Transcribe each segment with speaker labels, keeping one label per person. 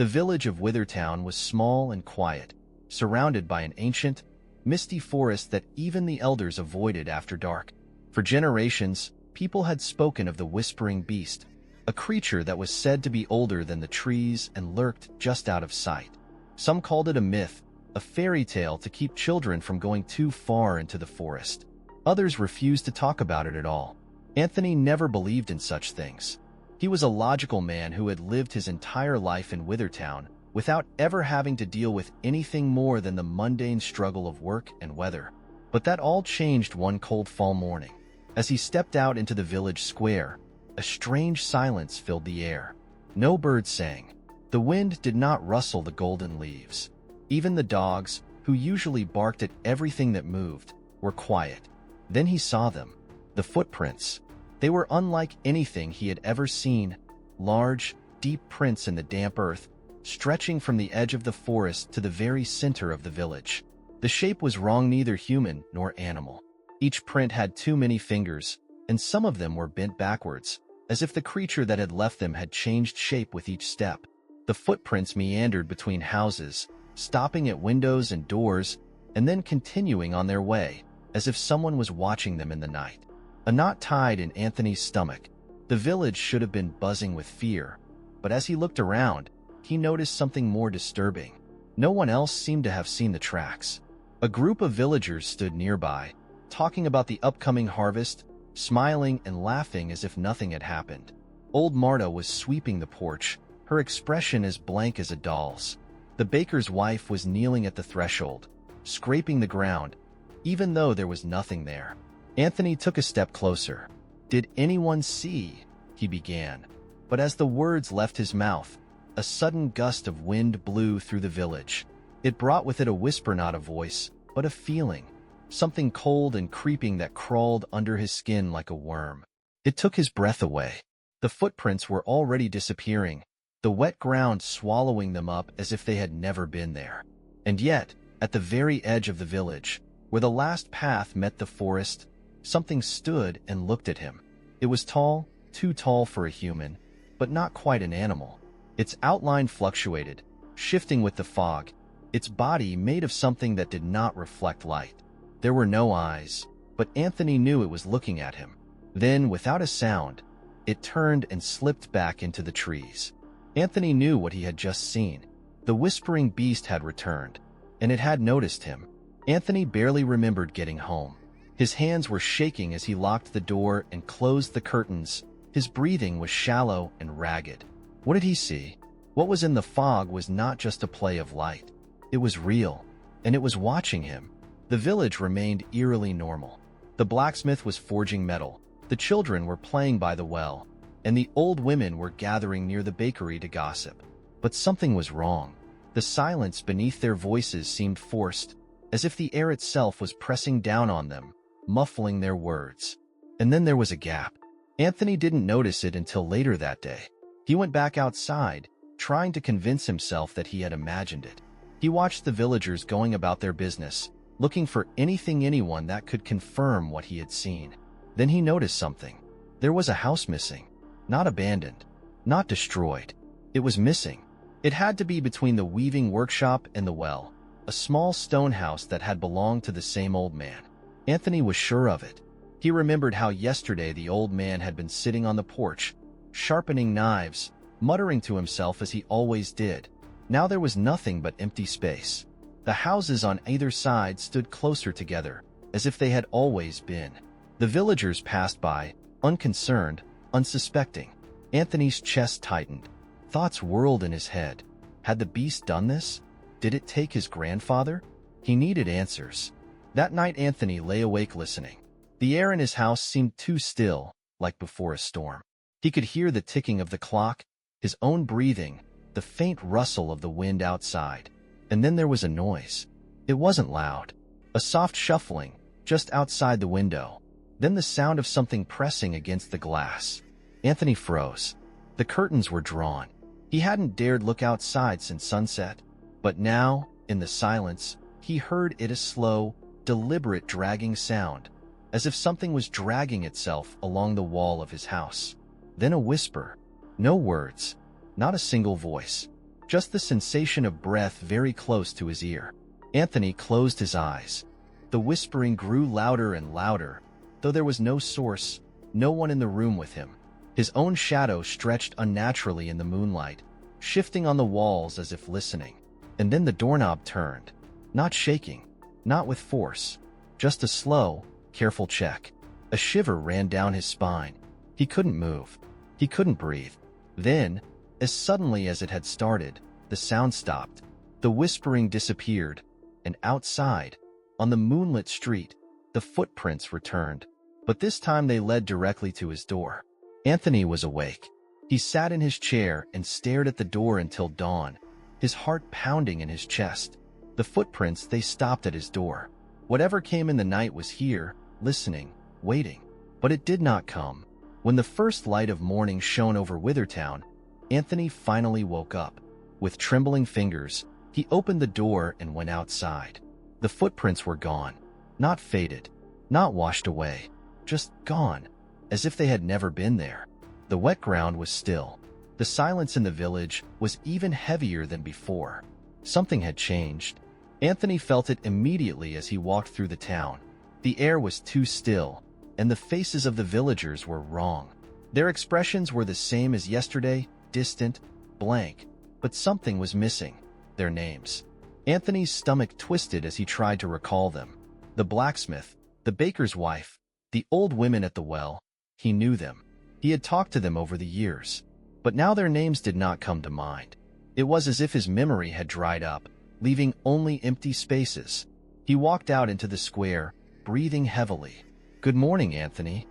Speaker 1: The village of Withertown was small and quiet, surrounded by an ancient, misty forest that even the elders avoided after dark. For generations, people had spoken of the Whispering Beast, a creature that was said to be older than the trees and lurked just out of sight. Some called it a myth, a fairy tale to keep children from going too far into the forest. Others refused to talk about it at all. Anthony never believed in such things. He was a logical man who had lived his entire life in Withertown without ever having to deal with anything more than the mundane struggle of work and weather. But that all changed one cold fall morning. As he stepped out into the village square, a strange silence filled the air. No birds sang. The wind did not rustle the golden leaves. Even the dogs, who usually barked at everything that moved, were quiet. Then he saw them. The footprints. They were unlike anything he had ever seen. Large, deep prints in the damp earth, stretching from the edge of the forest to the very center of the village. The shape was wrong, neither human nor animal. Each print had too many fingers, and some of them were bent backwards, as if the creature that had left them had changed shape with each step. The footprints meandered between houses, stopping at windows and doors, and then continuing on their way, as if someone was watching them in the night. A knot tied in Anthony's stomach. The village should have been buzzing with fear, but as he looked around, he noticed something more disturbing. No one else seemed to have seen the tracks. A group of villagers stood nearby, talking about the upcoming harvest, smiling and laughing as if nothing had happened. Old Marta was sweeping the porch, her expression as blank as a doll's. The baker's wife was kneeling at the threshold, scraping the ground, even though there was nothing there. Anthony took a step closer. "Did anyone see?" he began. But as the words left his mouth, a sudden gust of wind blew through the village. It brought with it a whisper, not a voice, but a feeling. Something cold and creeping that crawled under his skin like a worm. It took his breath away. The footprints were already disappearing, the wet ground swallowing them up as if they had never been there. And yet, at the very edge of the village, where the last path met the forest, something stood and looked at him. It was tall, too tall for a human, but not quite an animal. Its outline fluctuated, shifting with the fog, its body made of something that did not reflect light. There were no eyes, but Anthony knew it was looking at him. Then, without a sound, it turned and slipped back into the trees. Anthony knew what he had just seen. The Whispering Beast had returned, and it had noticed him. Anthony barely remembered getting home. His hands were shaking as he locked the door and closed the curtains. His breathing was shallow and ragged. What did he see? What was in the fog was not just a play of light. It was real, and it was watching him. The village remained eerily normal. The blacksmith was forging metal, the children were playing by the well, and the old women were gathering near the bakery to gossip. But something was wrong. The silence beneath their voices seemed forced, as if the air itself was pressing down on them, muffling their words. And then there was a gap. Anthony didn't notice it until later that day. He went back outside, trying to convince himself that he had imagined it. He watched the villagers going about their business, looking for anyone that could confirm what he had seen. Then he noticed something. There was a house missing. Not abandoned. Not destroyed. It was missing. It had to be between the weaving workshop and the well, a small stone house that had belonged to the same old man. Anthony was sure of it. He remembered how yesterday the old man had been sitting on the porch, sharpening knives, muttering to himself as he always did. Now there was nothing but empty space. The houses on either side stood closer together, as if they had always been. The villagers passed by, unconcerned, unsuspecting. Anthony's chest tightened. Thoughts whirled in his head. Had the beast done this? Did it take his grandfather? He needed answers. That night Anthony lay awake listening. The air in his house seemed too still, like before a storm. He could hear the ticking of the clock, his own breathing, the faint rustle of the wind outside. And then there was a noise. It wasn't loud. A soft shuffling, just outside the window. Then the sound of something pressing against the glass. Anthony froze. The curtains were drawn. He hadn't dared look outside since sunset. But now, in the silence, he heard it, a slow, deliberate dragging sound, as if something was dragging itself along the wall of his house. Then a whisper. No words. Not a single voice. just the sensation of breath very close to his ear. Anthony closed his eyes. The whispering grew louder and louder, though there was no source, no one in the room with him. His own shadow stretched unnaturally in the moonlight, shifting on the walls as if listening. And then the doorknob turned, not shaking, not with force, just a slow, careful check. A shiver ran down his spine. He couldn't move. He couldn't breathe. Then, as suddenly as it had started, the sound stopped. The whispering disappeared, and outside, on the moonlit street, the footprints returned. But this time they led directly to his door. Anthony was awake. He sat in his chair and stared at the door until dawn, his heart pounding in his chest. The footprints, they stopped at his door. Whatever came in the night was here, listening, waiting. But it did not come. When the first light of morning shone over Withertown, Anthony finally woke up. With trembling fingers, he opened the door and went outside. The footprints were gone. Not faded, not washed away, just gone, as if they had never been there. The wet ground was still. The silence in the village was even heavier than before. Something had changed. Anthony felt it immediately as he walked through the town. The air was too still, and the faces of the villagers were wrong. Their expressions were the same as yesterday, distant, blank, but something was missing. Their names. Anthony's stomach twisted as he tried to recall them. The blacksmith, the baker's wife, the old women at the well. He knew them. He had talked to them over the years. But now their names did not come to mind. It was as if his memory had dried up, leaving only empty spaces. He walked out into the square, breathing heavily. "Good morning, Anthony."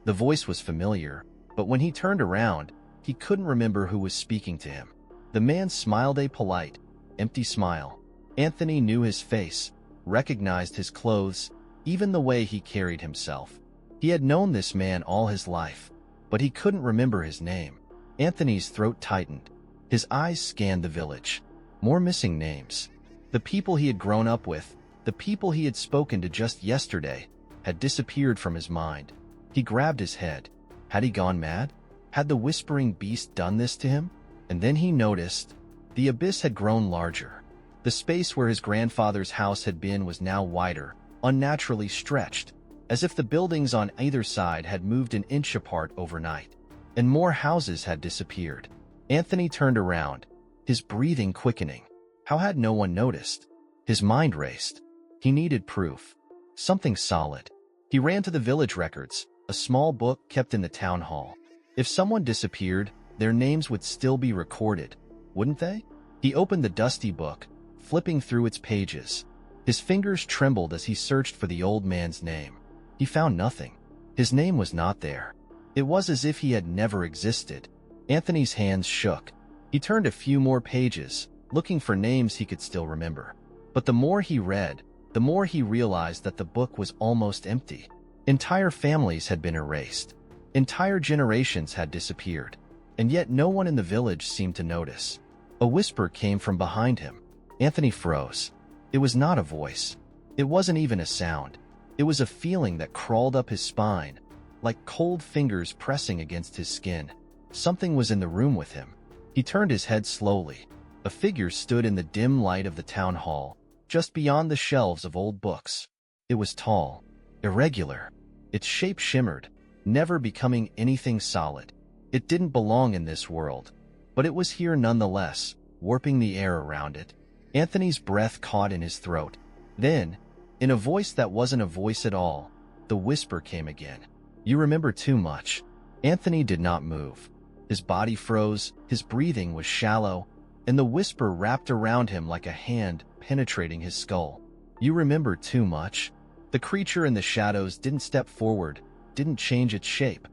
Speaker 1: The voice was familiar, but when he turned around, he couldn't remember who was speaking to him. The man smiled a polite, empty smile. Anthony knew his face, recognized his clothes, even the way he carried himself. He had known this man all his life, but he couldn't remember his name. Anthony's throat tightened. His eyes scanned the village. More missing names. The people he had grown up with, the people he had spoken to just yesterday, had disappeared from his mind. He grabbed his head. Had he gone mad? Had the whispering beast done this to him? And then he noticed the abyss had grown larger. The space where his grandfather's house had been was now wider, unnaturally stretched, as if the buildings on either side had moved an inch apart overnight. And more houses had disappeared. Anthony turned around, his breathing quickening. How had no one noticed? His mind raced. He needed proof. Something solid. He ran to the village records, a small book kept in the town hall. If someone disappeared, their names would still be recorded, wouldn't they? He opened the dusty book, flipping through its pages. His fingers trembled as he searched for the old man's name. He found nothing. His name was not there. It was as if he had never existed. Anthony's hands shook. He turned a few more pages, looking for names he could still remember. But the more he read, the more he realized that the book was almost empty. Entire families had been erased. Entire generations had disappeared. And yet no one in the village seemed to notice. A whisper came from behind him. Anthony froze. It was not a voice. It wasn't even a sound. It was a feeling that crawled up his spine, like cold fingers pressing against his skin. Something was in the room with him. He turned his head slowly. A figure stood in the dim light of the town hall, just beyond the shelves of old books. It was tall, irregular. Its shape shimmered, never becoming anything solid. It didn't belong in this world, but it was here nonetheless, warping the air around it. Anthony's breath caught in his throat. Then, in a voice that wasn't a voice at all, the whisper came again. "You remember too much." Anthony did not move. His body froze, his breathing was shallow, and the whisper wrapped around him like a hand penetrating his skull. "You remember too much?" The creature in the shadows didn't step forward, didn't change its shape,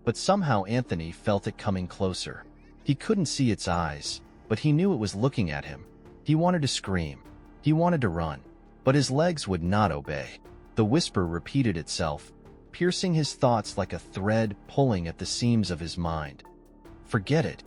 Speaker 1: but somehow Anthony felt it coming closer. He couldn't see its eyes, but he knew it was looking at him. He wanted to scream. He wanted to run, but his legs would not obey. The whisper repeated itself, piercing his thoughts like a thread pulling at the seams of his mind. "Forget it."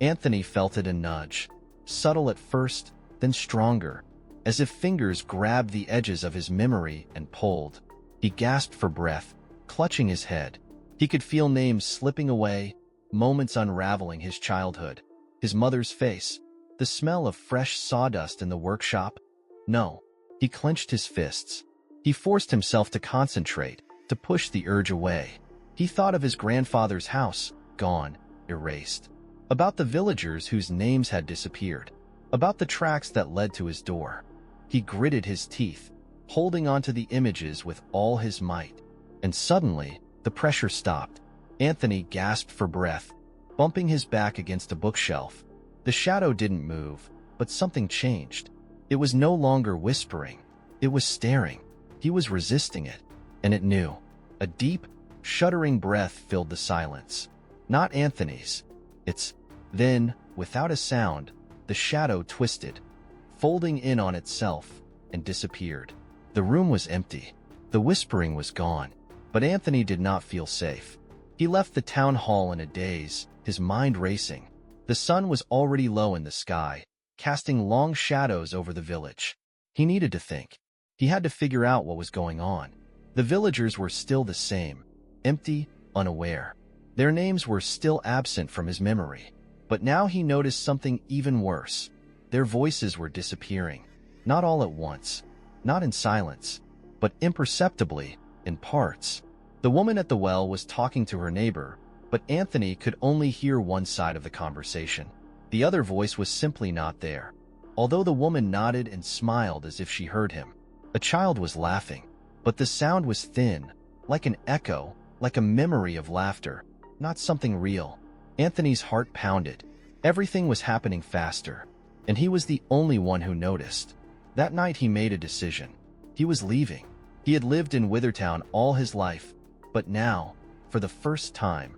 Speaker 1: Anthony felt it a nudge, subtle at first, then stronger, as if fingers grabbed the edges of his memory and pulled. He gasped for breath, clutching his head. He could feel names slipping away, moments unraveling his childhood. His mother's face, The smell of fresh sawdust in the workshop? No. He clenched his fists. He forced himself to concentrate, to push the urge away. He thought of his grandfather's house, gone, erased. About the villagers whose names had disappeared. About the tracks that led to his door. He gritted his teeth, holding onto the images with all his might. And suddenly, the pressure stopped. Anthony gasped for breath, bumping his back against a bookshelf. The shadow didn't move, but something changed. It was no longer whispering. It was staring. He was resisting it, and it knew. A deep, shuddering breath filled the silence. Not Anthony's. Its. Then, without a sound, the shadow twisted, folding in on itself, and disappeared. The room was empty. The whispering was gone. But Anthony did not feel safe. He left the town hall in a daze, his mind racing. The sun was already low in the sky, casting long shadows over the village. He needed to think. He had to figure out what was going on. The villagers were still the same, empty, unaware. Their names were still absent from his memory. But now he noticed something even worse. Their voices were disappearing. Not all at once, not in silence, but imperceptibly, in parts. The woman at the well was talking to her neighbor, but Anthony could only hear one side of the conversation. The other voice was simply not there. Although the woman nodded and smiled as if she heard him. A child was laughing, but the sound was thin, like an echo, like a memory of laughter, not something real. Anthony's heart pounded. Everything was happening faster, and he was the only one who noticed. That night he made a decision. He was leaving. He had lived in Withertown all his life, but now, for the first time,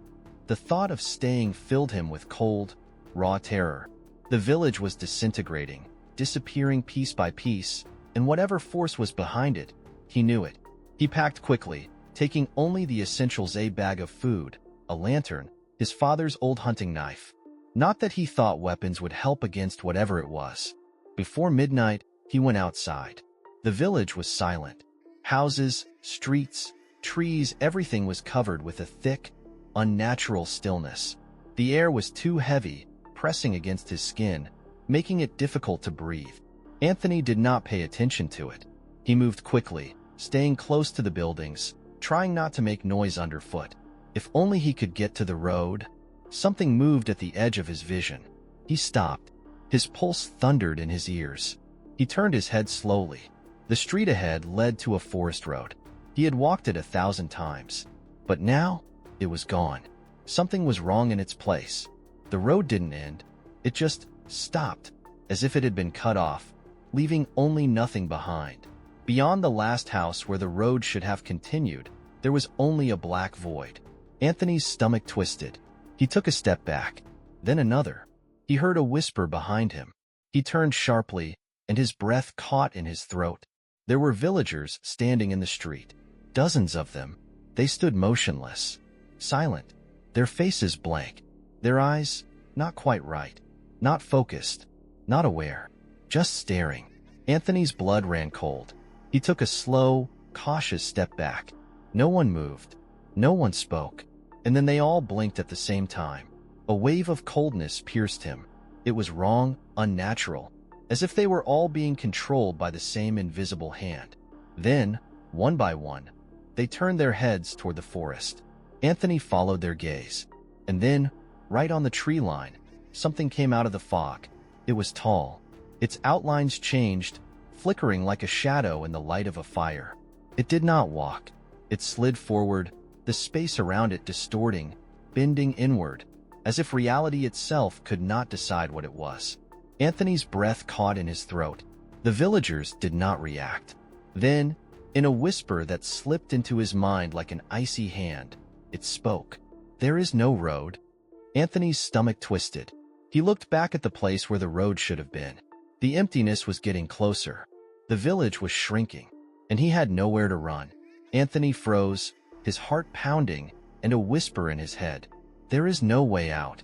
Speaker 1: the thought of staying filled him with cold, raw terror. The village was disintegrating, disappearing piece by piece, and whatever force was behind it, he knew it. He packed quickly, taking only the essentials: a bag of food, a lantern, his father's old hunting knife. Not that he thought weapons would help against whatever it was. Before midnight, he went outside. The village was silent. Houses, streets, trees, everything was covered with a thick, unnatural stillness. The air was too heavy, pressing against his skin, making it difficult to breathe. Anthony did not pay attention to it. He moved quickly, staying close to the buildings, trying not to make noise underfoot. If only he could get to the road. Something moved at the edge of his vision. He stopped. His pulse thundered in his ears. He turned his head slowly. The street ahead led to a forest road. He had walked it 1,000 times. But now, it was gone. Something was wrong in its place. The road didn't end. It just stopped, as if it had been cut off, leaving only nothing behind. Beyond the last house where the road should have continued, there was only a black void. Anthony's stomach twisted. He took a step back, then another. He heard a whisper behind him. He turned sharply, and his breath caught in his throat. There were villagers standing in the street. Dozens of them. They stood motionless, silent, their faces blank, their eyes not quite right, not focused, not aware, just staring. Anthony's blood ran cold. He took a slow, cautious step back. No one moved. No one spoke. And then they all blinked at the same time. A wave of coldness pierced him. It was wrong, unnatural, as if they were all being controlled by the same invisible hand. Then, one by one, they turned their heads toward the forest. Anthony followed their gaze. And then, right on the tree line, something came out of the fog. It was tall. Its outlines changed, flickering like a shadow in the light of a fire. It did not walk. It slid forward, the space around it distorting, bending inward, as if reality itself could not decide what it was. Anthony's breath caught in his throat. The villagers did not react. Then, in a whisper that slipped into his mind like an icy hand, it spoke. "There is no road." Anthony's stomach twisted. He looked back at the place where the road should have been. The emptiness was getting closer. The village was shrinking, and he had nowhere to run. Anthony froze, his heart pounding, and a whisper in his head. "There is no way out."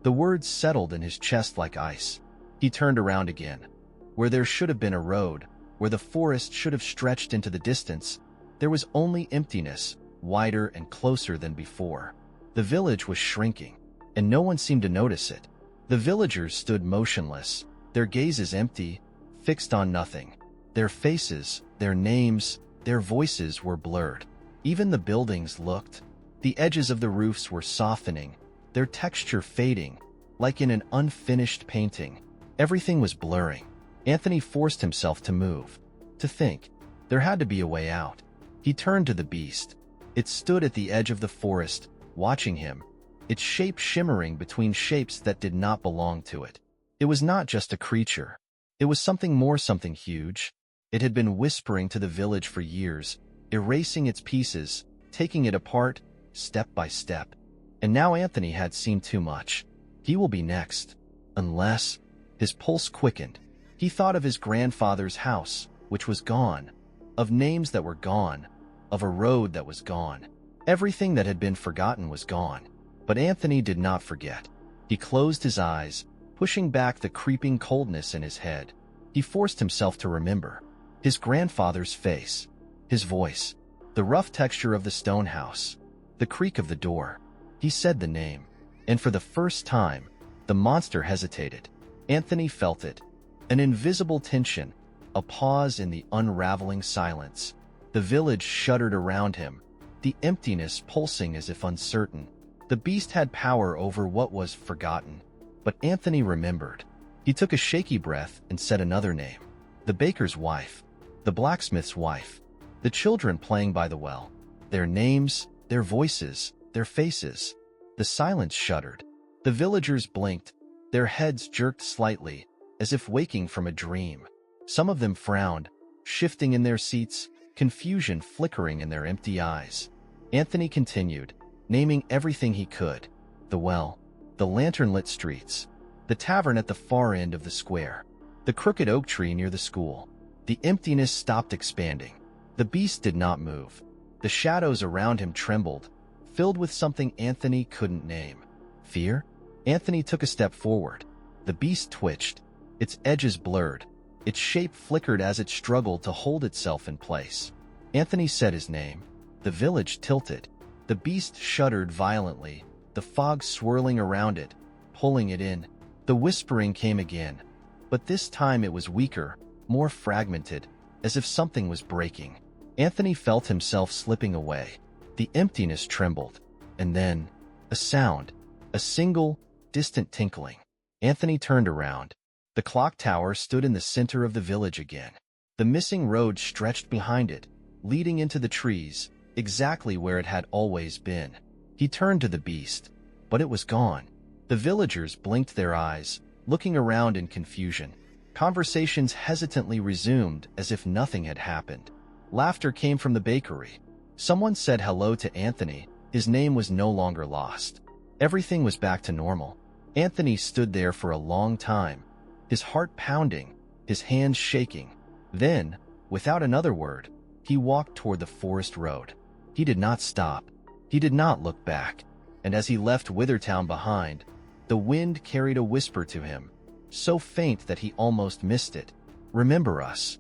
Speaker 1: The words settled in his chest like ice. He turned around again. Where there should have been a road, where the forest should have stretched into the distance, there was only emptiness, wider and closer than before. The village was shrinking, and no one seemed to notice it. The villagers stood motionless, their gazes empty, fixed on nothing. Their faces, their names, their voices were blurred. Even the buildings looked. The edges of the roofs were softening, their texture fading, like in an unfinished painting. Everything was blurring. Anthony forced himself to move, to think. There had to be a way out. He turned to the beast. It stood at the edge of the forest, watching him, its shape shimmering between shapes that did not belong to it. It was not just a creature. It was something more, something huge. It had been whispering to the village for years, erasing its pieces, taking it apart, step by step. And now Anthony had seen too much. He will be next. Unless... His pulse quickened. He thought of his grandfather's house, which was gone, of names that were gone, of a road that was gone. Everything that had been forgotten was gone. But Anthony did not forget. He closed his eyes, pushing back the creeping coldness in his head. He forced himself to remember. His grandfather's face, his voice, the rough texture of the stone house, the creak of the door. He said the name, and for the first time, the monster hesitated. Anthony felt it, an invisible tension, a pause in the unraveling silence. The village shuddered around him, the emptiness pulsing as if uncertain. The beast had power over what was forgotten, but Anthony remembered. He took a shaky breath and said another name. The baker's wife, the blacksmith's wife, the children playing by the well. Their names, their voices, their faces. The silence shuddered. The villagers blinked, their heads jerked slightly, as if waking from a dream. Some of them frowned, shifting in their seats, confusion flickering in their empty eyes. Anthony continued, naming everything he could. The well, the lantern-lit streets, the tavern at the far end of the square, the crooked oak tree near the school. The emptiness stopped expanding. The beast did not move. The shadows around him trembled, filled with something Anthony couldn't name. Fear? Anthony took a step forward. The beast twitched, its edges blurred, its shape flickered as it struggled to hold itself in place. Anthony said his name. The village tilted. The beast shuddered violently, the fog swirling around it, pulling it in. The whispering came again, but this time it was weaker, more fragmented, as if something was breaking. Anthony felt himself slipping away. The emptiness trembled, and then, a sound, a single, distant tinkling. Anthony turned around. The clock tower stood in the center of the village again. The missing road stretched behind it, leading into the trees, exactly where it had always been. He turned to the beast, but it was gone. The villagers blinked their eyes, looking around in confusion. Conversations hesitantly resumed as if nothing had happened. Laughter came from the bakery. Someone said hello to Anthony. His name was no longer lost. Everything was back to normal. Anthony stood there for a long time, his heart pounding, his hands shaking. Then, without another word, he walked toward the forest road. He did not stop. He did not look back. And as he left Withertown behind, the wind carried a whisper to him, so faint that he almost missed it. Remember us.